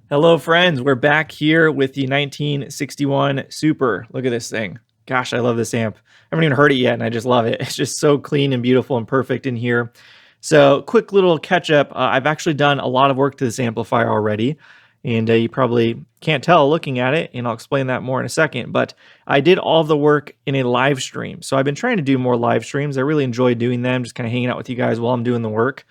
Hello, friends. We're back here with the 1961 Super. Look at this thing. Gosh, I love this amp. I haven't even heard it yet, and I just love it. It's just so clean and beautiful and perfect in here. So, quick little catch up. I've actually done a lot of work to this amplifier already, and you probably can't tell looking at it, and I'll explain that more in a second. But I did all of the work in a live stream. So, I've been trying to do more live streams. I really enjoy doing them, just kind of hanging out with you guys while I'm doing the work.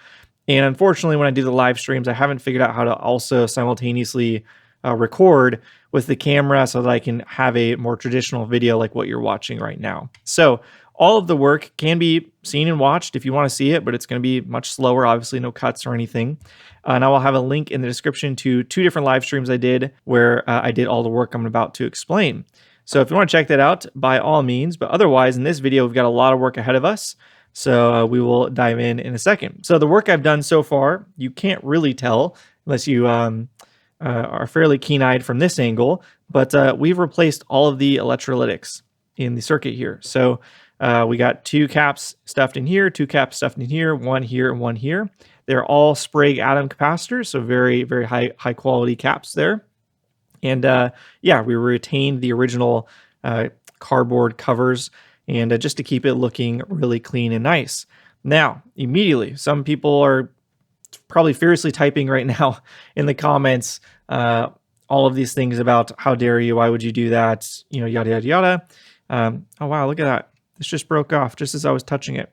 And unfortunately, when I do the live streams, I haven't figured out how to also simultaneously record with the camera so that I can have a more traditional video like what you're watching right now. So all of the work can be seen and watched if you want to see it, but it's going to be much slower, obviously no cuts or anything. And I will have a link in the description to two different live streams I did where I did all the work I'm about to explain. So if you want to check that out, by all means. But otherwise, in this video, we've got a lot of work ahead of us. So we will dive in a second. So the work I've done so far, you can't really tell unless you are fairly keen-eyed from this angle, but we've replaced all of the electrolytics in the circuit here. So we got two caps stuffed in here, two caps stuffed in here, one here and one here. They're all Sprague atom capacitors, so very, very high quality caps there. And yeah, we retained the original cardboard covers and just to keep it looking really clean and nice. Now, immediately, some people are probably fiercely typing right now in the comments all of these things about how dare you, why would you do that, you know, yada, yada, yada. Oh, wow, look at that. This just broke off just as I was touching it.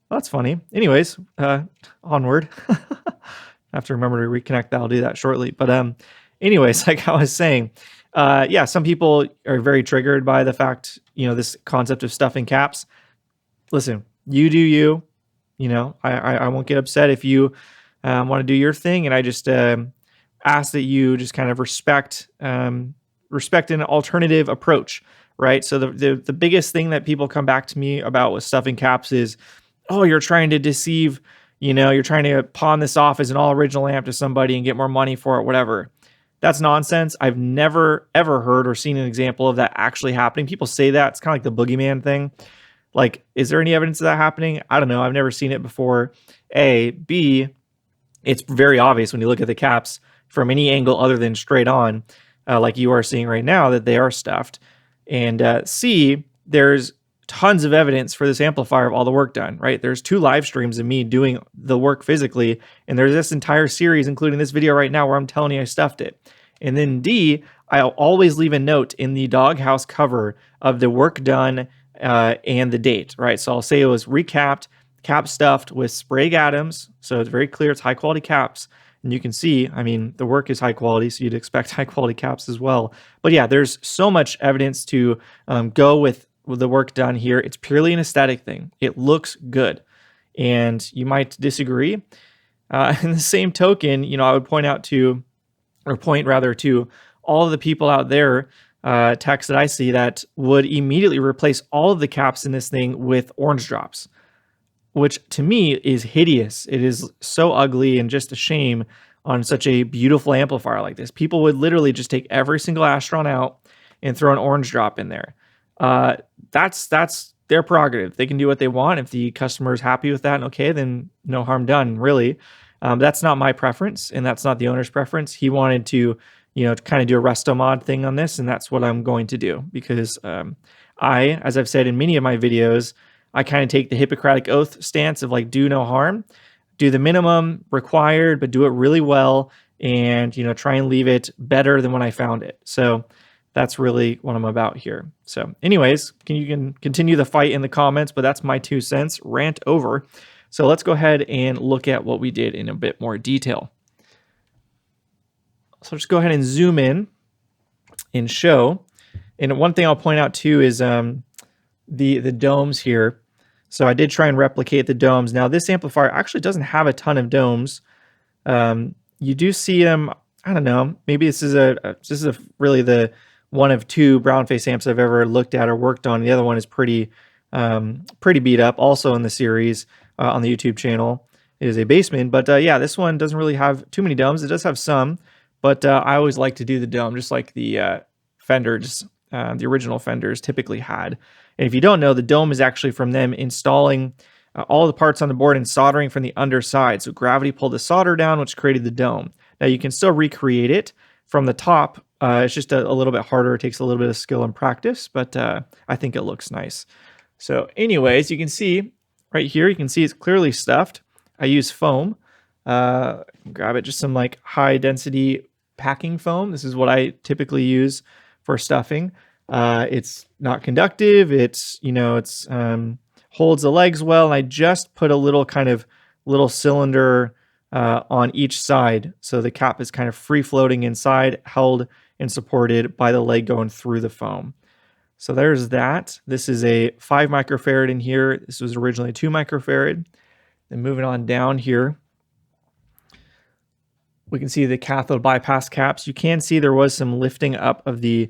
That's funny. Anyways, onward. I have to remember to reconnect that. I'll do that shortly. But anyways, like I was saying, yeah, some people are very triggered by the fact, you know, this concept of stuffing caps. Listen, you do you. You know, I won't get upset if you want to do your thing, and I just ask that you just kind of respect an alternative approach, right? So the biggest thing that people come back to me about with stuffing caps is, oh, you're trying to deceive, you know, you're trying to pawn this off as an all original amp to somebody and get more money for it, whatever. That's nonsense. I've never, ever heard or seen an example of that actually happening. People say that. It's kind of like the boogeyman thing. Like, is there any evidence of that happening? I don't know. I've never seen it before. A. B, it's very obvious when you look at the caps from any angle other than straight on, like you are seeing right now, that they are stuffed. And C, there's tons of evidence for this amplifier of all the work done, right? There's two live streams of me doing the work physically, and there's this entire series, including this video right now, where I'm telling you I stuffed it. And then D, I'll always leave a note in the Doghouse cover of the work done and the date, right? So I'll say it was recapped, cap stuffed with Sprague atoms, so it's very clear it's high quality caps. And you can see, I mean, the work is high quality, so you'd expect high quality caps as well. But yeah, there's so much evidence to go with the work done here. It's purely an aesthetic thing. It looks good. And you might disagree. In the same token, you know, I would point rather to all of the people out there, texts that I see that would immediately replace all of the caps in this thing with orange drops, which to me is hideous. It is so ugly and just a shame on such a beautiful amplifier like this. People would literally just take every single Astron out and throw an orange drop in there. That's their prerogative. They can do what they want. If the customer is happy with that, okay, then no harm done, really. That's not my preference, and that's not the owner's preference. He wanted to, you know, to kind of do a resto mod thing on this, and that's what I'm going to do because as I've said in many of my videos, I kind of take the Hippocratic Oath stance of like do no harm, do the minimum required, but do it really well, and you know, try and leave it better than when I found it. So that's really what I'm about here. So anyways, you can continue the fight in the comments, but that's my 2 cents, rant over. So let's go ahead and look at what we did in a bit more detail. So just go ahead and zoom in and show. And one thing I'll point out too is the domes here. So I did try and replicate the domes. Now this amplifier actually doesn't have a ton of domes. You do see them, I don't know, maybe this is really the one of two brown face amps I've ever looked at or worked on. The other one is pretty beat up, also in the series on the YouTube channel. It is a Bassman, but yeah, this one doesn't really have too many domes. It does have some, but I always like to do the dome, just like the Fenders, the original Fenders typically had. And if you don't know, the dome is actually from them installing all the parts on the board and soldering from the underside. So gravity pulled the solder down, which created the dome. Now you can still recreate it from the top. It's just a little bit harder. It takes a little bit of skill and practice, but I think it looks nice. So anyways, you can see right here, you can see it's clearly stuffed. I use foam. Grab it, just some like high density packing foam. This is what I typically use for stuffing. It's not conductive. It's, it's holds the legs well. And I just put a little kind of little cylinder on each side. So the cap is kind of free floating inside, held and supported by the leg going through the foam. So there's that. This is a 5 microfarad in here. This was originally 2 microfarad. Then moving on down here, we can see the cathode bypass caps. You can see there was some lifting up of the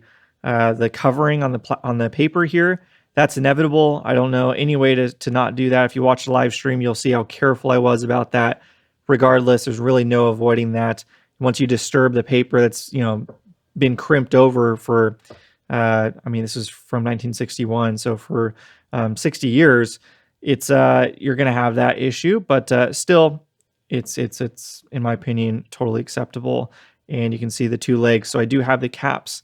covering on the paper here. That's inevitable. I don't know any way to not do that. If you watch the live stream, you'll see how careful I was about that. Regardless, there's really no avoiding that. Once you disturb the paper that's been crimped over for, this is from 1961, so for 60 years, it's you're going to have that issue. But still, it's in my opinion totally acceptable. And you can see the 2 legs. So I do have the caps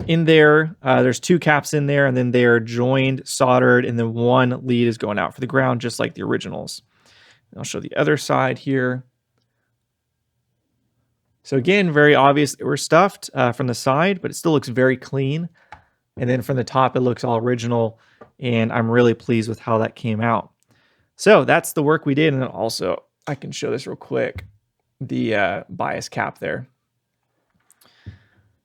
in there. There's 2 caps in there, and then they are joined, soldered, and then 1 lead is going out for the ground, just like the originals. And I'll show the other side here. So again, very obvious that we're stuffed from the side, but it still looks very clean. And then from the top, it looks all original, and I'm really pleased with how that came out. So that's the work we did. And then also, I can show this real quick, the bias cap there.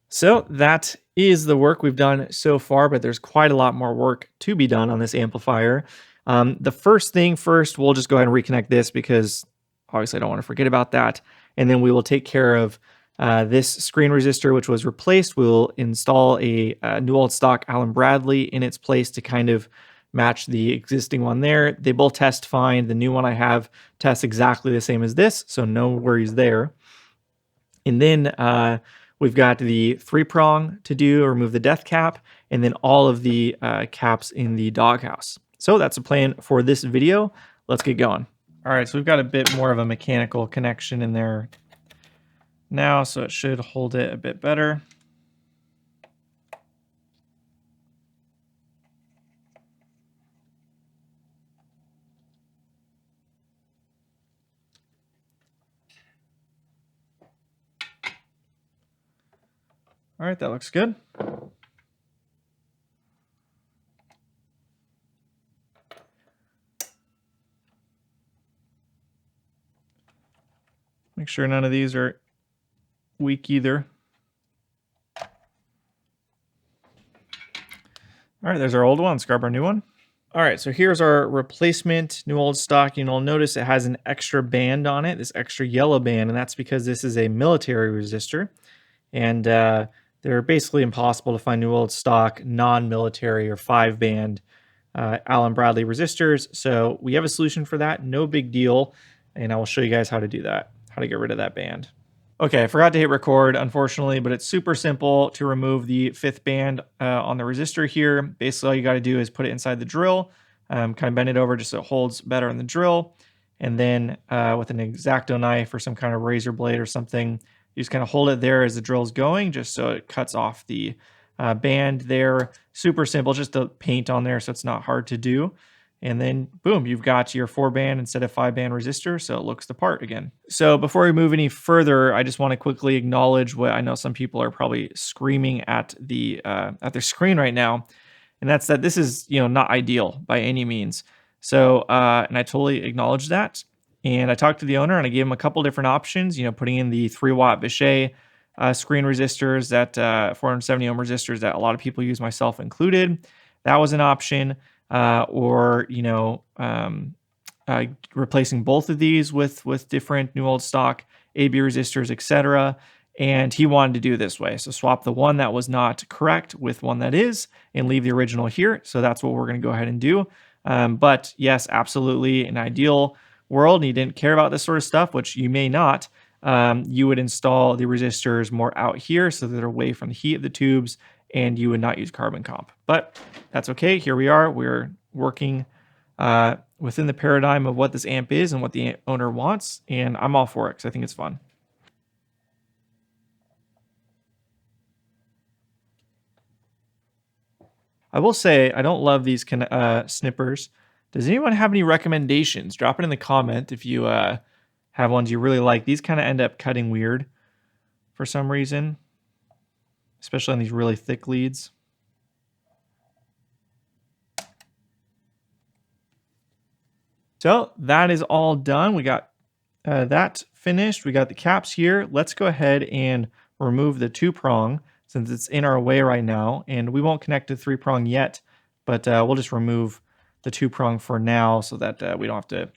So that is the work we've done so far, but there's quite a lot more work to be done on this amplifier. The first thing first, we'll just go ahead and reconnect this because obviously I don't want to forget about that. And then we will take care of this screen resistor, which was replaced. We'll install a new old stock Allen Bradley in its place to kind of match the existing one there. They both test fine. The new one I have tests exactly the same as this, so no worries there. And then we've got the 3-prong to do, remove the death cap, and then all of the caps in the doghouse. So that's the plan for this video. Let's get going. All right, so we've got a bit more of a mechanical connection in there now, so it should hold it a bit better. All right, that looks good. Make sure none of these are weak either. All right, there's our old one. Let's grab our new one. All right, so here's our replacement new old stock. You'll notice it has an extra band on it, this extra yellow band, and that's because this is a military resistor. And they're basically impossible to find new old stock, non-military or 5-band Allen Bradley resistors. So we have a solution for that, no big deal. And I will show you guys how to do that, how to get rid of that band. Okay, I forgot to hit record, unfortunately, but it's super simple to remove the 5th band on the resistor here. Basically, all you got to do is put it inside the drill, kind of bend it over just so it holds better in the drill. And then with an X-Acto knife or some kind of razor blade or something, you just kind of hold it there as the drill's going, just so it cuts off the band there. Super simple, just to paint on there so it's not hard to do. And then boom, you've got your 4-band instead of 5-band resistor, so it looks the part again. So before we move any further, I just want to quickly acknowledge what I know some people are probably screaming at their screen right now, and that's that this is not ideal by any means. So and I totally acknowledge that. And I talked to the owner and I gave him a couple different options. Putting in the 3-watt Bechet screen resistors, that 470 ohm resistors that a lot of people use, myself included. That was an option. Or replacing both of these with different new old stock AB resistors, etc. And he wanted to do it this way. So swap the one that was not correct with one that is, and leave the original here. So that's what we're going to go ahead and do. But yes, absolutely, an ideal world, and you didn't care about this sort of stuff, which you may not, you would install the resistors more out here so that they're away from the heat of the tubes, and you would not use carbon comp. But that's okay. Here we are. We're working within the paradigm of what this amp is and what the owner wants, and I'm all for it because I think it's fun. I will say I don't love these snippers. Does anyone have any recommendations? Drop it in the comment if you have ones you really like. These kind of end up cutting weird for some reason, especially on these really thick leads. So that is all done. We got that finished. We got the caps here. Let's go ahead and remove the 2-prong since it's in our way right now. And we won't connect to 3-prong yet, but we'll just remove the 2-prong for now so that we don't have to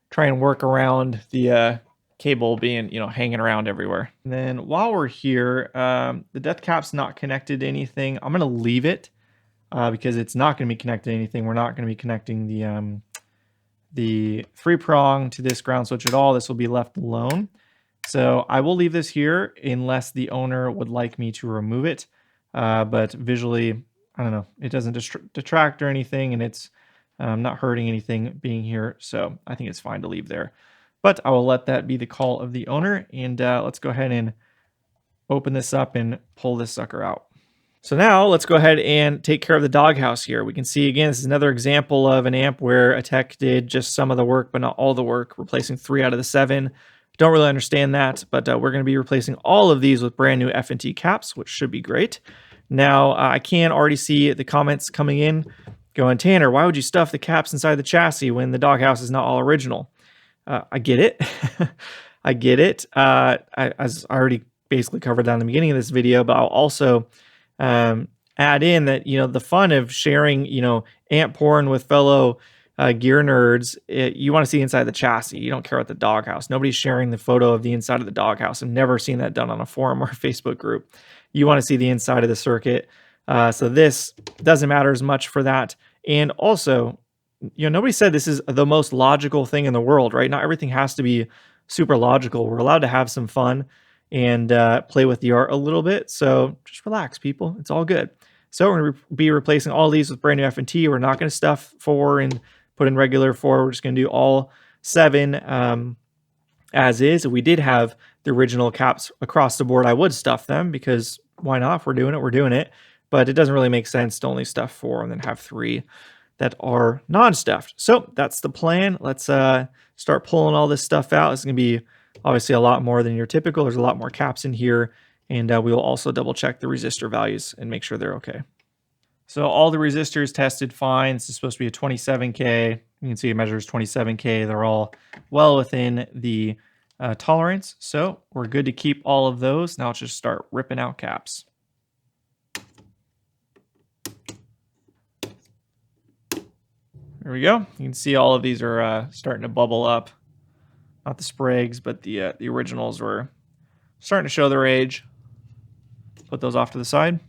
try and work around the cable being, hanging around everywhere. And then while we're here, the death cap's not connected to anything. I'm going to leave it because it's not going to be connected to anything. We're not going to be connecting the 3-prong to this ground switch at all. This will be left alone. So I will leave this here unless the owner would like me to remove it. But visually, I don't know, it doesn't detract or anything, and it's not hurting anything being here. So I think it's fine to leave there. But I will let that be the call of the owner. And let's go ahead and open this up and pull this sucker out. So now let's go ahead and take care of the doghouse here. We can see, again, this is another example of an amp where a tech did just some of the work, but not all the work, replacing 3 out of the 7. Don't really understand that, but we're going to be replacing all of these with brand new F&T caps, which should be great. Now, I can already see the comments coming in going, Tanner, why would you stuff the caps inside the chassis when the doghouse is not all original? I get it. I get it. As I already basically covered that in the beginning of this video, but I'll also add in that, the fun of sharing, amp porn with fellow gear nerds, you want to see inside the chassis. You don't care about the doghouse. Nobody's sharing the photo of the inside of the doghouse. I've never seen that done on a forum or a Facebook group. You want to see the inside of the circuit. So this doesn't matter as much for that. And also, nobody said this is the most logical thing in the world, right? Not everything has to be super logical. We're allowed to have some fun and play with the art a little bit. So just relax, people. It's all good. So we're going to be replacing all these with brand new F&T. We're not going to stuff 4 and put in regular 4. We're just going to do all 7 as is. If we did have the original caps across the board, I would stuff them because why not? If we're doing it, we're doing it. But it doesn't really make sense to only stuff 4 and then have 3 that are non-stuffed. So that's the plan. Let's start pulling all this stuff out. It's going to be obviously a lot more than your typical. There's a lot more caps in here. And we will also double check the resistor values and make sure they're okay. So all the resistors tested fine. This is supposed to be a 27K. You can see it measures 27K. They're all well within the tolerance. So we're good to keep all of those. Now let's just start ripping out caps. There we go. You can see all of these are starting to bubble up. Not the Spragues, but the originals were starting to show their age. Put those off to the side.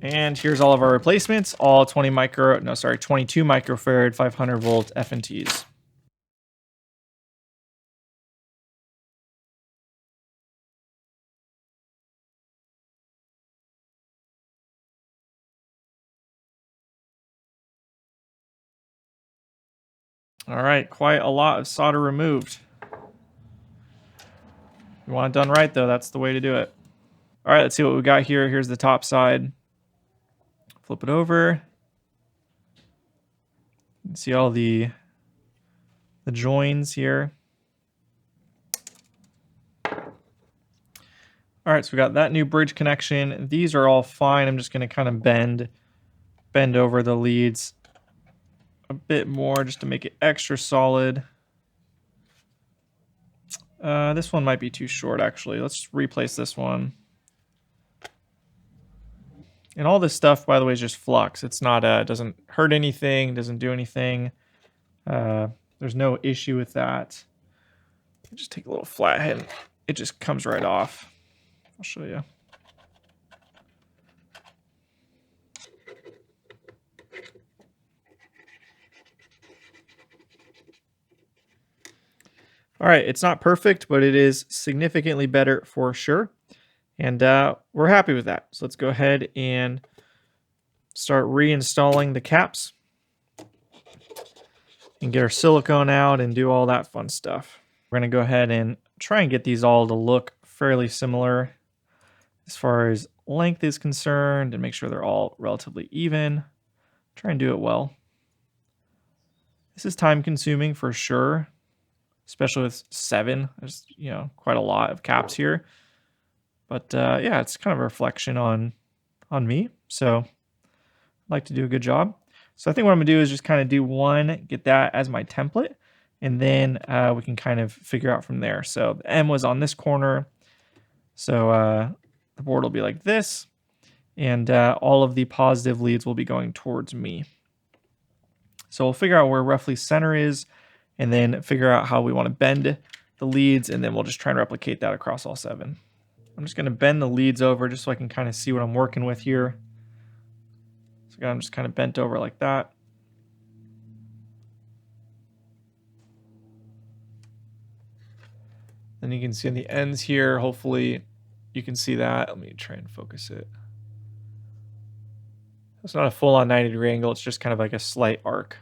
And here's all of our replacements, all 22 microfarad, 500 volt F&Ts. All right, quite a lot of solder removed. You want it done right, though. That's the way to do it. All right, let's see what we got here. Here's the top side. Flip it over. You can see all the joins here. All right, so we got that new bridge connection. These are all fine. I'm just going to kind of bend over the leads a bit more just to make it extra solid. This one might be too short, actually. Let's replace this one. And all this stuff, by the way, is just flux. It's not, it doesn't hurt anything, doesn't do anything. There's no issue with that. Just take a little flathead. It just comes right off. I'll show you. All right, it's not perfect, but it is significantly better for sure. And we're happy with that. So let's go ahead and start reinstalling the caps and get our silicone out and do all that fun stuff. We're going to go ahead and try and get these all to look fairly similar as far as length is concerned and make sure they're all relatively even. Try and do it well. This is time consuming for sure, especially with 7. There's, you know, quite a lot of caps here. But yeah, it's kind of a reflection on me. So I'd like to do a good job. So I think what I'm gonna do is just kind of do one, get that as my template, and then we can kind of figure out from there. So the M was on this corner. So the board will be like this, and all of the positive leads will be going towards me. So we'll figure out where roughly center is, and then figure out how we want to bend the leads, and then we'll just try and replicate that across all 7. I'm just going to bend the leads over just so I can kind of see what I'm working with here. So I'm just kind of bent over like that. Then you can see on the ends here, hopefully you can see that. Let me try and focus it. It's not a full-on 90-degree angle, it's just kind of like a slight arc.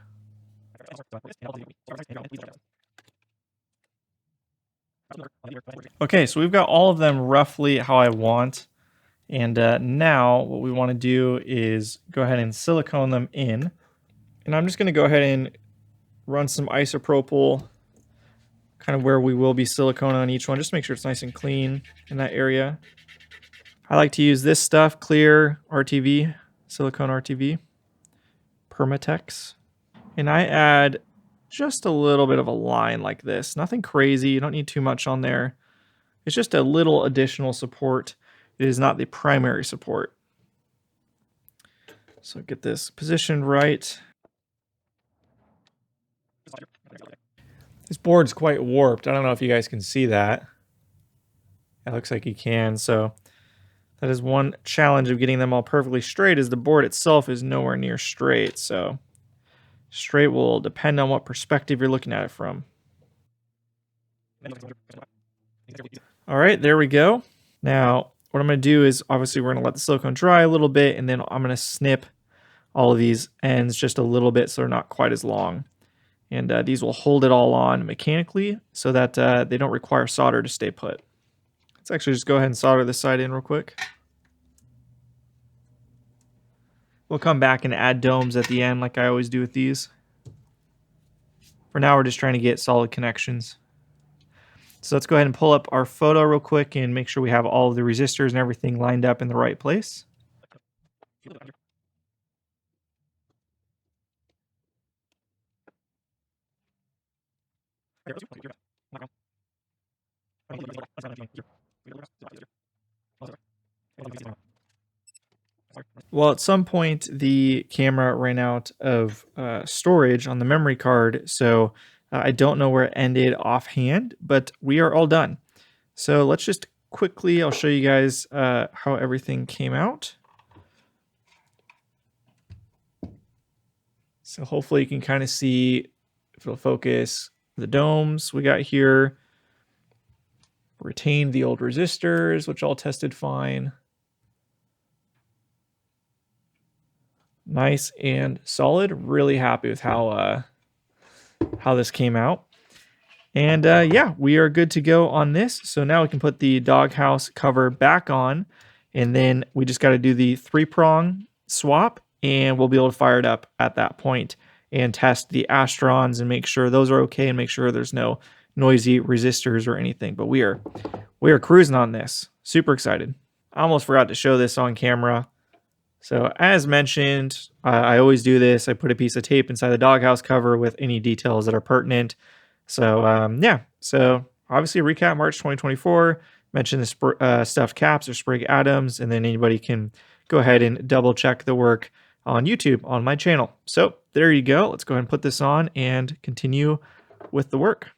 Okay, so we've got all of them roughly how I want. And now what we want to do is go ahead and silicone them in. And I'm just going to go ahead and run some isopropyl kind of where we will be silicone on each one. Just make sure it's nice and clean in that area. I like to use this stuff, clear RTV, silicone RTV, Permatex. And I add just a little bit of a line like this. Nothing crazy. You don't need too much on there. It's just a little additional support. It is not the primary support. So get this positioned right. This board's quite warped. I don't know if you guys can see that. It looks like you can. So that is one challenge of getting them all perfectly straight, is the board itself is nowhere near straight. So straight will depend on what perspective you're looking at it from. All right, there we go. Now, what I'm going to do is, obviously, we're going to let the silicone dry a little bit, and then I'm going to snip all of these ends just a little bit so they're not quite as long. And these will hold it all on mechanically so that they don't require solder to stay put. Let's actually just go ahead and solder this side in real quick. We'll come back and add domes at the end like I always do with these. For now, we're just trying to get solid connections. So let's go ahead and pull up our photo real quick and make sure we have all of the resistors and everything lined up in the right place. Well, at some point, the camera ran out of storage on the memory card, so I don't know where it ended offhand, but we are all done. So let's just quickly, I'll show you guys how everything came out. So hopefully you can kind of see, if it'll focus, the domes we got here. Retained the old resistors, which all tested fine. Nice and solid. Really happy with how this came out. And yeah, we are good to go on this. So now we can put the Doghouse cover back on, and then we just got to do the 3-prong swap, and we'll be able to fire it up at that point and test the Astrons and make sure those are okay and make sure there's no noisy resistors or anything. But we are cruising on this. Super excited. I almost forgot to show this on camera. So as mentioned, I always do this. I put a piece of tape inside the Doghouse cover with any details that are pertinent. So yeah, so obviously recap March 2024, mention the stuffed caps or Sprig Atoms, and then anybody can go ahead and double check the work on YouTube on my channel. So there you go. Let's go ahead and put this on and continue with the work.